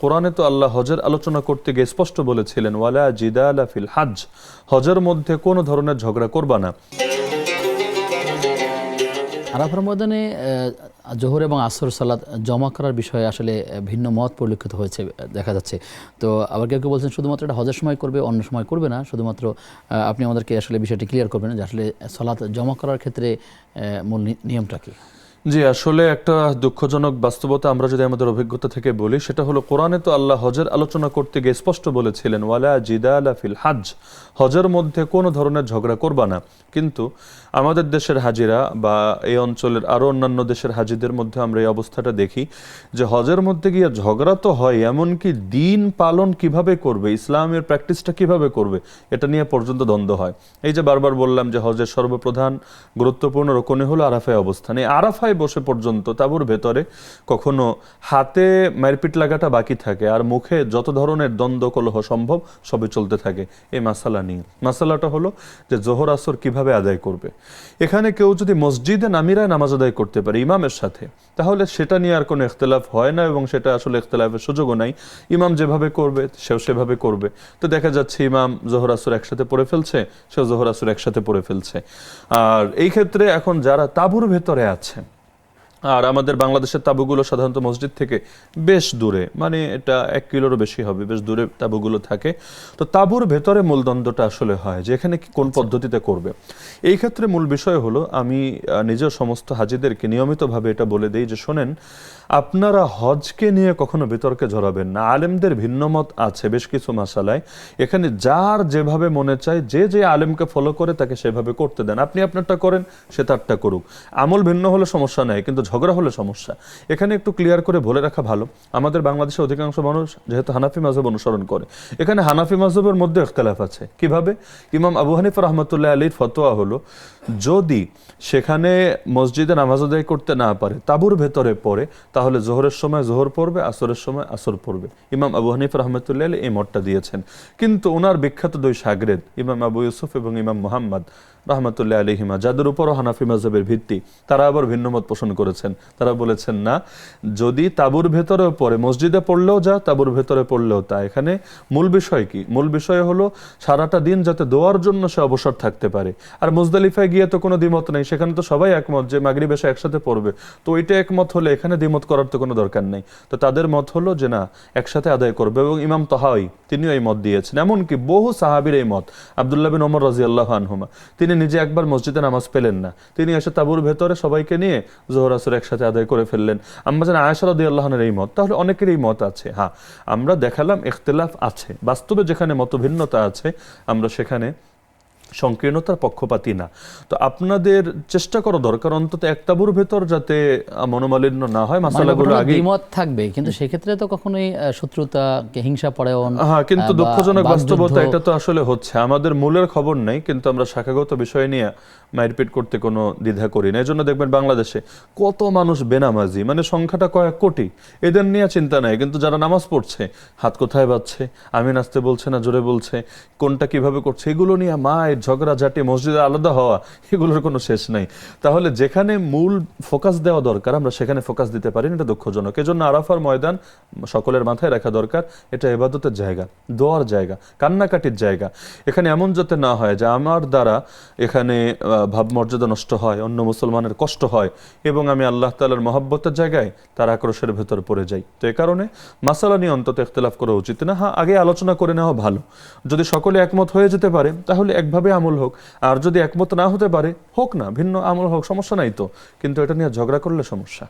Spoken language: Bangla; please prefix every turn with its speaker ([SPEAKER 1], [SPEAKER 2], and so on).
[SPEAKER 1] কোরআনে তো আল্লাহ হজের আলোচনা করতে গিয়ে স্পষ্ট বলেছিলেন, ওয়ালা জিদালা ফিল হজ, হজের মধ্যে কোনো ধরনের ঝগড়া করবা না।
[SPEAKER 2] আরাফার ময়দানে জোহর এবং আসর সালাত জমা করার বিষয়ে আসলে ভিন্ন মত পরিলক্ষিত হয়েছে দেখা যাচ্ছে। তো আবার কেউ কেউ বলছেন শুধুমাত্র এটা হজের সময় করবে, অন্য সময় করবে না। শুধুমাত্র আপনি আমাদেরকে আসলে বিষয়টি ক্লিয়ার করবেন যে আসলে সালাত জমা করার ক্ষেত্রে মূল নিয়মটা কি?
[SPEAKER 1] জি, আসলে একটা দুঃখজনক বাস্তবতা আমরা যদি আমাদের অভিজ্ঞতা থেকে বলি, সেটা হলো কোরআনে তো আল্লাহ হজের আলোচনা করতে গিয়ে স্পষ্ট বলেছিলেন, ওয়ালা জিদালা ফিল হজ, হজের মধ্যে কোনো ধরনের ঝগড়া করবা না। কিন্তু আমাদের দেশের হাজিরা বা এই অঞ্চলের আরও অন্যান্য দেশের হাজিদের মধ্যে আমরা এই অবস্থাটা দেখি যে হজের মধ্যে গিয়ে ঝগড়া তো হয়, এমনকি দিন পালন কিভাবে করবে, ইসলামের প্র্যাকটিসটা কিভাবে করবে, এটা নিয়ে পর্যন্ত দ্বন্দ্ব হয়। এই যে বারবার বললাম যে হজের সর্বপ্রধান গুরুত্বপূর্ণ রকমই হলো আরাফায় অবস্থান। এই আরাফায় বসে পর্যন্ত তাঁবুর ভেতরে কখনো হাতে মারপিট লাগাটা বাকি থাকে, আর মুখে যত ধরনের দ্বন্দ্ব কলহ সম্ভব সবই চলতে থাকে। এই মাসালা নিয়ে মাসালাটা হলো যে জোহর আসর কিভাবে আদায় করবে। এখানে কেউ যদি মসজিদে নামিরায় নামাজ আদায় করতে পারে ইমামের সাথে, তাহলে সেটা নিয়ে আর কোনো ইখতিলাফ হয় না, এবং সেটা আসলে ইখতিলাফের সুযোগও নাই। ইমাম যেভাবে করবে সেও সেভাবে করবে। তো দেখা যাচ্ছে ইমাম জোহর আসর একসাথে পড়ে ফেলছে, সেও জোহর আসর একসাথে পড়ে ফেলছে। আর এই ক্ষেত্রে এখন যারা তাঁবুর ভেতরে আছে, আর আমাদের বাংলাদেশের তাঁবুগুলো সাধারণত মসজিদ থেকে বেশ দূরে, মানে এটা 1 কিলোরও বেশি হবে, বেশ দূরে তাঁবুগুলো থাকে। তো তাঁবুর ভেতরে মূল দ্বন্দ্বটা আসলে হয় যে এখানে কোন পদ্ধতিতে করবে। এই ক্ষেত্রে মূল বিষয় হলো, আমি নিজের সমস্ত হাজিদেরকে নিয়মিতভাবে এটা বলে দিই যে শোনেন, আপনারা হজকে নিয়ে কখনো বিতর্কে জড়াবেন না। আলেমদের ভিন্ন মত আছে বেশ কিছু মাসালায়, এখানে যার যেভাবে মনে চায়, যে যে আলেমকে ফলো করে তাকে সেভাবে করতে দেন। আপনি আপনারটা করেন, সে তারটা করুক। আমল ভিন্ন হলে সমস্যা নাই, কিন্তু ঝগড়া হলে সমস্যা। এখানে একটু ক্লিয়ার করে বলে রাখা ভালো, আমাদের বাংলাদেশের অধিকাংশ মানুষ যেহেতু হানাফি মাযহাব অনুসরণ করে, এখানে হানাফি মাযহাবের মধ্যে ইখতিলাফ আছে। কিভাবে? ইমাম আবু হানিফা রাহমাতুল্লাহ আলাইহির ফতোয়া হলো, যদি সেখানে মসজিদে নামাজ আদায় করতে না পারে, তাঁবুর ভেতরে পড়ে, তাহলে জোহরের সময় জোহর পড়বে, আসরের সময় আসর পড়বে। ইমাম আবু হানিফা রাহমাতুল্লাহ আলাইহি এই মতটা দিয়েছেন। কিন্তু ওনার বিখ্যাত 2 শাগরেদ ইমাম আবু ইউসুফ এবং ইমাম মুহাম্মদ রাহমাতুল্লাহ আলাইহিমা, যাদের উপরও হানাফি মাযহাবের ভিত্তি, তারা আবার ভিন্ন মত পোষণ করেছেন। তারা বলেছেন না, যদি তাঁবুর ভেতরেও পড়ে, মসজিদে পড়লেও যা, তাঁবুর ভেতরে পড়লেও তা। এখানে মূল বিষয় কি? মূল বিষয় হলো সারাটা দিন যাতে দোয়ার জন্য সে অবসর থাকতে পারে। আর মুজদালিফায় গিয়ে তো কোনো দ্বিমত নেই, সেখানে তো সবাই একমত যে মাগরিব এশা একসাথে পড়বে। তো ওইটা একমত হলে এখানে দ্বিমত করার তো কোনো দরকার নেই। তো তাদের মত হলো যে না, একসাথে আদায় করবে, এবং ইমাম তাহাউই তিনিও এই মত দিয়েছেন। এমনকি বহু সাহাবীর এই মত, আব্দুল্লাহ বিন ওমর রাদিয়াল্লাহু আনহুমা, তিনি নিজে একবার মসজিদে নামাজ পেলেন না, তিনি এসে তাঁবুর ভেতরে সবাইকে নিয়ে জোহর আসর একসাথে আদায় করে ফেললেন। আম্মা জান আয়েশা রাদিয়াল্লাহু আনহার এই মত। তাহলে অনেকের এই মত আছে। হ্যাঁ, আমরা দেখালাম ইখতিলাফ আছে, বাস্তবে যেখানে মতভিন্নতা আছে আমরা সেখানে সংকীর্ণতার পক্ষপাতী না। তো আপনাদের চেষ্টা করা দরকার অন্তত এক তাঁবুর ভেতর যাতে মনোমালিন্য না হয়। মাসালাগুলো আগে
[SPEAKER 2] দ্বিমত থাকবে, কিন্তু সেক্ষেত্রে তো কখনোই শত্রুতা, হিংসা পরায়ণ।
[SPEAKER 1] হ্যাঁ, কিন্তু দুঃখজনক বাস্তবতা এটা তো আসলে হচ্ছে। আমাদের মূলের খবর নাই, কিন্তু আমরা শাখাগত বিষয় নিয়ে মারপিট করতে কোনো দ্বিধা করি না। এই জন্য দেখবেন বাংলাদেশে কত মানুষ বেনামাজি, মানে সংখ্যাটা কয়েক কোটি, এদের নিয়ে চিন্তা নাই। কিন্তু যারা নামাজ পড়ছে, হাত কোথায় বাজছে, আমিন আসতে বলছে না জোরে বলছে, কোনটা কিভাবে করছে, এগুলো নিয়ে মায়ের ঝগড়া ঝাঁটি, মসজিদে আলাদা হওয়া, এগুলোর কোনো শেষ নাই। তাহলে যেখানে মূল ফোকাস দেওয়া দরকার আমরা সেখানে ফোকাস দিতে পারি না, এটা দুঃখজনক। এজন্য আরাফার ময়দান সকলের মাথায় রাখা দরকার, এটা ইবাদতের জায়গা, দোয়ার জায়গা, কান্নাকাটির জায়গা। এখানে এমন যাতে না হয় যে আমার দ্বারা এখানে ভাবমর্যাদা নষ্ট হয়, অন্য মুসলমানের কষ্ট হয়, এবং আমি আল্লাহ তাআলার মহব্বতের জায়গায় তার আক্রোশের ভেতর পড়ে যাই। তো এই কারণে মাসালা নিয়ে অন্তত ইখতিলাফ করা উচিত না। হ্যাঁ, আগে আলোচনা করে নেওয়া ভালো। যদি সকলে একমত হয়ে যেতে পারে তাহলে একভাবে আমল হোক, আর যদি একমত না হতে পারে হোক না, ভিন্ন আমল হোক, সমস্যা নাই তো। কিন্তু এটা নিয়ে ঝগড়া করলে সমস্যা।